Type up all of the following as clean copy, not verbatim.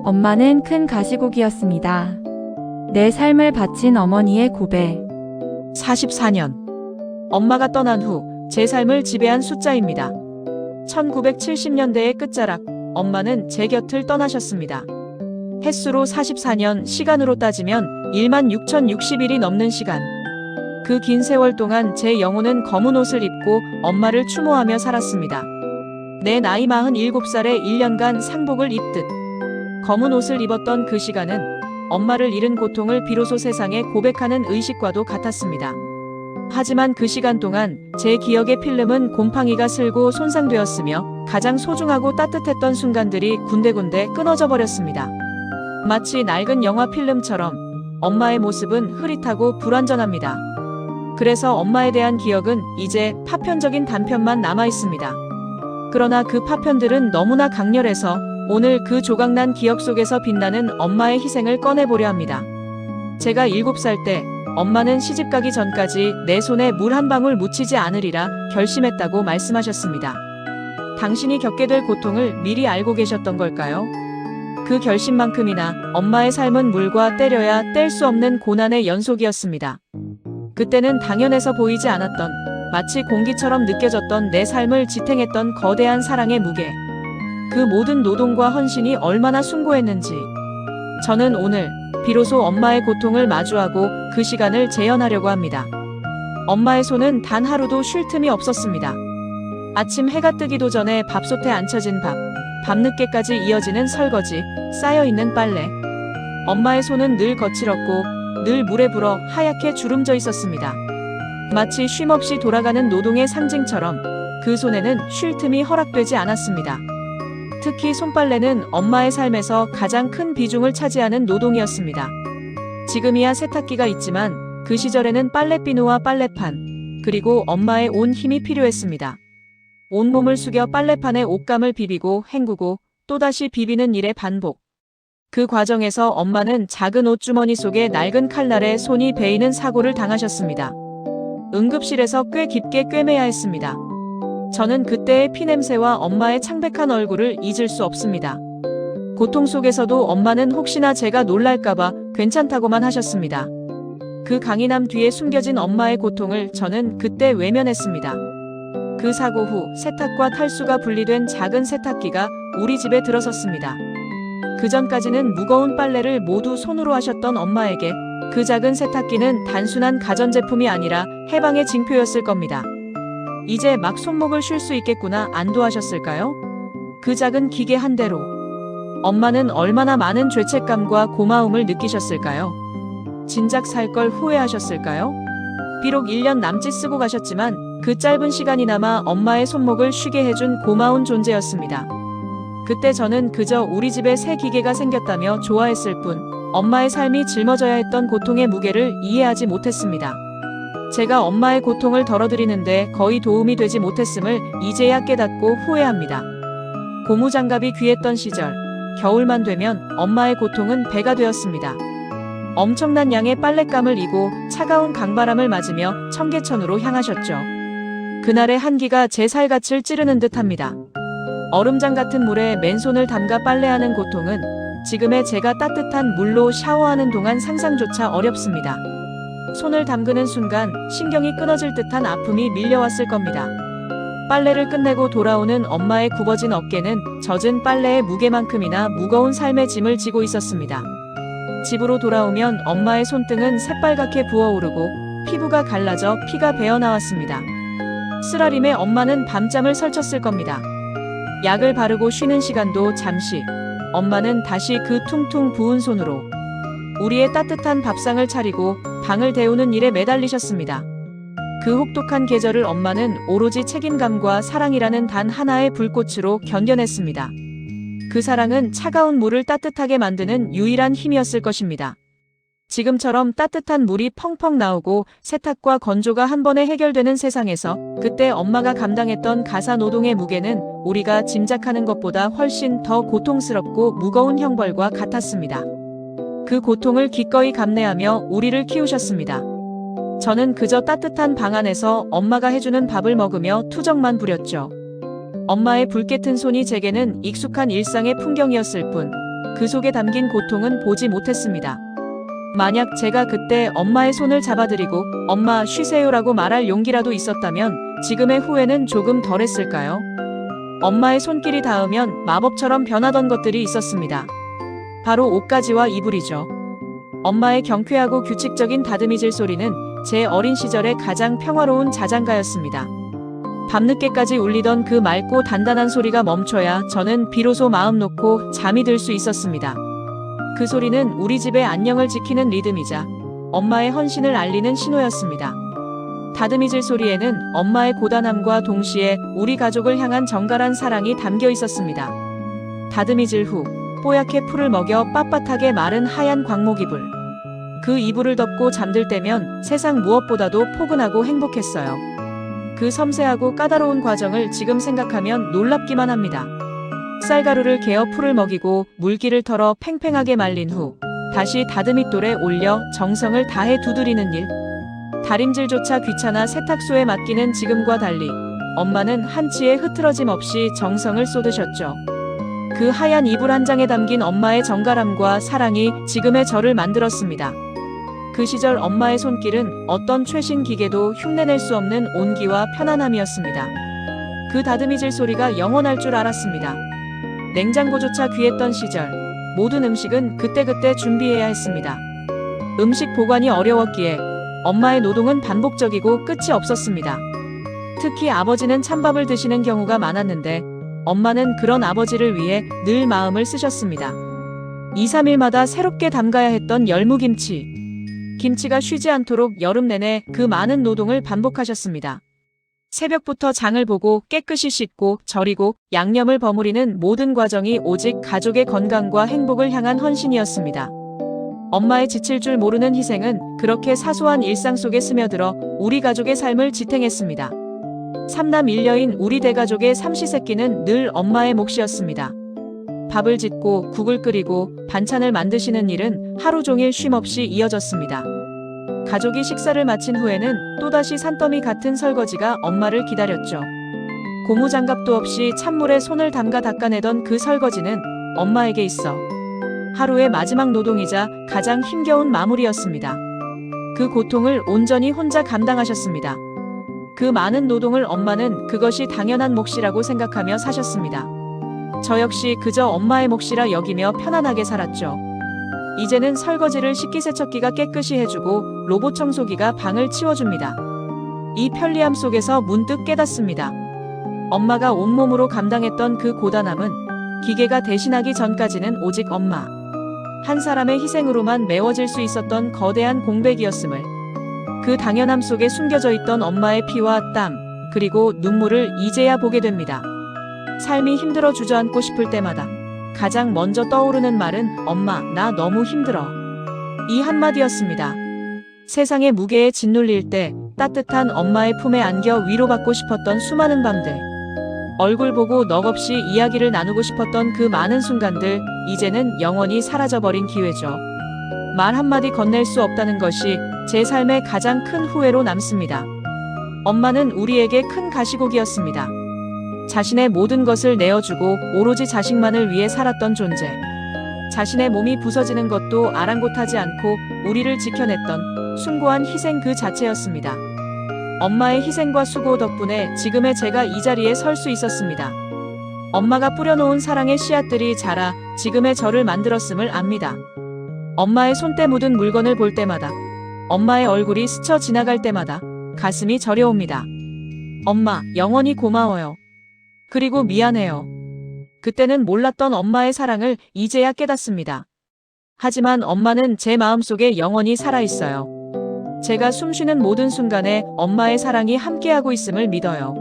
엄마는 큰 가시국이었습니다. 내 삶을 바친 어머니의 고백. 44년. 엄마가 떠난 후 제 삶을 지배한 숫자입니다. 1970년대의 끝자락, 엄마는 제 곁을 떠나셨습니다. 햇수로 44년, 시간으로 따지면 16,060일이 넘는 시간. 그 긴 세월 동안 제 영혼은 검은 옷을 입고 엄마를 추모하며 살았습니다. 내 나이 47살에 1년간 상복을 입듯 검은 옷을 입었던 그 시간은 엄마를 잃은 고통을 비로소 세상에 고백하는 의식과도 같았습니다. 하지만 그 시간 동안 제 기억의 필름은 곰팡이가 슬고 손상되었으며 가장 소중하고 따뜻했던 순간들이 군데군데 끊어져 버렸습니다. 마치 낡은 영화 필름처럼 엄마의 모습은 흐릿하고 불완전합니다. 그래서 엄마에 대한 기억은 이제 파편적인 단편만 남아 있습니다. 그러나 그 파편들은 너무나 강렬해서 오늘 그 조각난 기억 속에서 빛나는 엄마의 희생을 꺼내보려 합니다. 제가 7살 때 엄마는 시집가기 전까지 내 손에 물 한 방울 묻히지 않으리라 결심했다고 말씀하셨습니다. 당신이 겪게 될 고통을 미리 알고 계셨던 걸까요? 그 결심만큼이나 엄마의 삶은 물과 때려야 뗄 수 없는 고난의 연속이었습니다. 그때는 당연해서 보이지 않았던, 마치 공기처럼 느껴졌던 내 삶을 지탱했던 거대한 사랑의 무게. 그 모든 노동과 헌신이 얼마나 숭고했는지. 저는 오늘 비로소 엄마의 고통을 마주하고 그 시간을 재현하려고 합니다. 엄마의 손은 단 하루도 쉴 틈이 없었습니다. 아침 해가 뜨기도 전에 밥솥에 앉혀진 밥, 밤늦게까지 이어지는 설거지, 쌓여있는 빨래. 엄마의 손은 늘 거칠었고 늘 물에 불어 하얗게 주름져 있었습니다. 마치 쉼없이 돌아가는 노동의 상징처럼 그 손에는 쉴 틈이 허락되지 않았습니다. 특히 손빨래는 엄마의 삶에서 가장 큰 비중을 차지하는 노동이었습니다. 지금이야 세탁기가 있지만 그 시절에는 빨래비누와 빨래판, 그리고 엄마의 온 힘이 필요했습니다. 온몸을 숙여 빨래판에 옷감을 비비고 헹구고 또다시 비비는 일의 반복. 그 과정에서 엄마는 작은 옷주머니 속에 낡은 칼날에 손이 베이는 사고를 당하셨습니다. 응급실에서 꽤 깊게 꿰매야 했습니다. 저는 그때의 피냄새와 엄마의 창백한 얼굴을 잊을 수 없습니다. 고통 속에서도 엄마는 혹시나 제가 놀랄까봐 괜찮다고만 하셨습니다. 그 강인함 뒤에 숨겨진 엄마의 고통을 저는 그때 외면했습니다. 그 사고 후 세탁과 탈수가 분리된 작은 세탁기가 우리 집에 들어섰습니다. 그전까지는 무거운 빨래를 모두 손으로 하셨던 엄마에게 그 작은 세탁기는 단순한 가전제품이 아니라 해방의 징표였을 겁니다. 이제 막 손목을 쉴 수 있겠구나 안도하셨을까요? 그 작은 기계 한 대로 엄마는 얼마나 많은 죄책감과 고마움을 느끼셨을까요? 진작 살 걸 후회하셨을까요? 비록 1년 남짓 쓰고 가셨지만 그 짧은 시간이나마 엄마의 손목을 쉬게 해준 고마운 존재였습니다. 그때 저는 그저 우리 집에 새 기계가 생겼다며 좋아했을 뿐 엄마의 삶이 짊어져야 했던 고통의 무게를 이해하지 못했습니다. 제가 엄마의 고통을 덜어드리는데 거의 도움이 되지 못했음을 이제야 깨닫고 후회합니다. 고무장갑이 귀했던 시절, 겨울만 되면 엄마의 고통은 배가 되었습니다. 엄청난 양의 빨랫감을 이고 차가운 강바람을 맞으며 청계천으로 향하셨죠. 그날의 한기가 제 살갗을 찌르는 듯합니다. 얼음장 같은 물에 맨손을 담가 빨래하는 고통은 지금의 제가 따뜻한 물로 샤워하는 동안 상상조차 어렵습니다. 손을 담그는 순간 신경이 끊어질 듯한 아픔이 밀려왔을 겁니다. 빨래를 끝내고 돌아오는 엄마의 굽어진 어깨는 젖은 빨래의 무게만큼이나 무거운 삶의 짐을 지고 있었습니다. 집으로 돌아오면 엄마의 손등은 새빨갛게 부어오르고 피부가 갈라져 피가 배어나왔습니다. 쓰라림에 엄마는 밤잠을 설쳤을 겁니다. 약을 바르고 쉬는 시간도 잠시, 엄마는 다시 그 퉁퉁 부은 손으로 우리의 따뜻한 밥상을 차리고 방을 데우는 일에 매달리셨습니다. 그 혹독한 계절을 엄마는 오로지 책임감과 사랑이라는 단 하나의 불꽃으로 견뎌냈습니다. 그 사랑은 차가운 물을 따뜻하게 만드는 유일한 힘이었을 것입니다. 지금처럼 따뜻한 물이 펑펑 나오고 세탁과 건조가 한 번에 해결되는 세상에서 그때 엄마가 감당했던 가사 노동의 무게는 우리가 짐작하는 것보다 훨씬 더 고통스럽고 무거운 형벌과 같았습니다. 그 고통을 기꺼이 감내하며 우리를 키우셨습니다. 저는 그저 따뜻한 방 안에서 엄마가 해주는 밥을 먹으며 투정만 부렸죠. 엄마의 붉게 튼 손이 제게는 익숙한 일상의 풍경이었을 뿐 그 속에 담긴 고통은 보지 못했습니다. 만약 제가 그때 엄마의 손을 잡아드리고 엄마 쉬세요라고 말할 용기라도 있었다면 지금의 후회는 조금 덜했을까요? 엄마의 손길이 닿으면 마법처럼 변하던 것들이 있었습니다. 바로 옷가지와 이불이죠. 엄마의 경쾌하고 규칙적인 다듬이질 소리는 제 어린 시절의 가장 평화로운 자장가였습니다. 밤늦게까지 울리던 그 맑고 단단한 소리가 멈춰야 저는 비로소 마음 놓고 잠이 들 수 있었습니다. 그 소리는 우리 집의 안녕을 지키는 리듬이자 엄마의 헌신을 알리는 신호였습니다. 다듬이질 소리에는 엄마의 고단함과 동시에 우리 가족을 향한 정갈한 사랑이 담겨 있었습니다. 다듬이질 후 뽀얗게 풀을 먹여 빳빳하게 마른 하얀 광목 이불. 그 이불을 덮고 잠들 때면 세상 무엇보다도 포근하고 행복했어요. 그 섬세하고 까다로운 과정을 지금 생각하면 놀랍기만 합니다. 쌀가루를 개어 풀을 먹이고 물기를 털어 팽팽하게 말린 후 다시 다듬이돌에 올려 정성을 다해 두드리는 일. 다림질조차 귀찮아 세탁소에 맡기는 지금과 달리 엄마는 한치의 흐트러짐 없이 정성을 쏟으셨죠. 그 하얀 이불 한 장에 담긴 엄마의 정갈함과 사랑이 지금의 저를 만들었습니다. 그 시절 엄마의 손길은 어떤 최신 기계도 흉내낼 수 없는 온기와 편안함이었습니다. 그 다듬이질 소리가 영원할 줄 알았습니다. 냉장고조차 귀했던 시절, 모든 음식은 그때그때 준비해야 했습니다. 음식 보관이 어려웠기에 엄마의 노동은 반복적이고 끝이 없었습니다. 특히 아버지는 찬밥을 드시는 경우가 많았는데 엄마는 그런 아버지를 위해 늘 마음을 쓰셨습니다. 2, 3일마다 새롭게 담가야 했던 열무김치. 김치가 쉬지 않도록 여름 내내 그 많은 노동을 반복하셨습니다. 새벽부터 장을 보고 깨끗이 씻고 절이고 양념을 버무리는 모든 과정이 오직 가족의 건강과 행복을 향한 헌신이었습니다. 엄마의 지칠 줄 모르는 희생은 그렇게 사소한 일상 속에 스며들어 우리 가족의 삶을 지탱했습니다. 3남 1녀인 우리 대가족의 삼시세끼는 늘 엄마의 몫이었습니다. 밥을 짓고 국을 끓이고 반찬을 만드시는 일은 하루 종일 쉼없이 이어졌습니다. 가족이 식사를 마친 후에는 또다시 산더미 같은 설거지가 엄마를 기다렸죠. 고무장갑도 없이 찬물에 손을 담가 닦아내던 그 설거지는 엄마에게 있어 하루의 마지막 노동이자 가장 힘겨운 마무리였습니다. 그 고통을 온전히 혼자 감당하셨습니다. 그 많은 노동을 엄마는 그것이 당연한 몫이라고 생각하며 사셨습니다. 저 역시 그저 엄마의 몫이라 여기며 편안하게 살았죠. 이제는 설거지를 식기세척기가 깨끗이 해주고 로봇 청소기가 방을 치워줍니다. 이 편리함 속에서 문득 깨닫습니다. 엄마가 온몸으로 감당했던 그 고단함은 기계가 대신하기 전까지는 오직 엄마 한 사람의 희생으로만 메워질 수 있었던 거대한 공백이었음을, 그 당연함 속에 숨겨져 있던 엄마의 피와 땀, 그리고 눈물을 이제야 보게 됩니다. 삶이 힘들어 주저앉고 싶을 때마다 가장 먼저 떠오르는 말은 엄마, 나 너무 힘들어. 이 한마디였습니다. 세상의 무게에 짓눌릴 때 따뜻한 엄마의 품에 안겨 위로받고 싶었던 수많은 밤들. 얼굴 보고 넋없이 이야기를 나누고 싶었던 그 많은 순간들, 이제는 영원히 사라져버린 기회죠. 말 한마디 건넬 수 없다는 것이 제 삶의 가장 큰 후회로 남습니다. 엄마는 우리에게 큰 가시곡이었습니다. 자신의 모든 것을 내어주고 오로지 자식만을 위해 살았던 존재. 자신의 몸이 부서지는 것도 아랑곳하지 않고 우리를 지켜냈던 숭고한 희생 그 자체였습니다. 엄마의 희생과 수고 덕분에 지금의 제가 이 자리에 설 수 있었습니다. 엄마가 뿌려놓은 사랑의 씨앗들이 자라 지금의 저를 만들었음을 압니다. 엄마의 손때 묻은 물건을 볼 때마다, 엄마의 얼굴이 스쳐 지나갈 때마다 가슴이 저려옵니다. 엄마, 영원히 고마워요. 그리고 미안해요. 그때는 몰랐던 엄마의 사랑을 이제야 깨닫습니다. 하지만 엄마는 제 마음속에 영원히 살아있어요. 제가 숨쉬는 모든 순간에 엄마의 사랑이 함께하고 있음을 믿어요.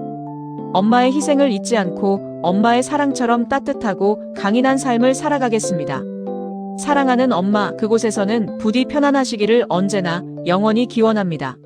엄마의 희생을 잊지 않고 엄마의 사랑처럼 따뜻하고 강인한 삶을 살아가겠습니다. 사랑하는 엄마, 그곳에서는 부디 편안하시기를 언제나 영원히 기원합니다.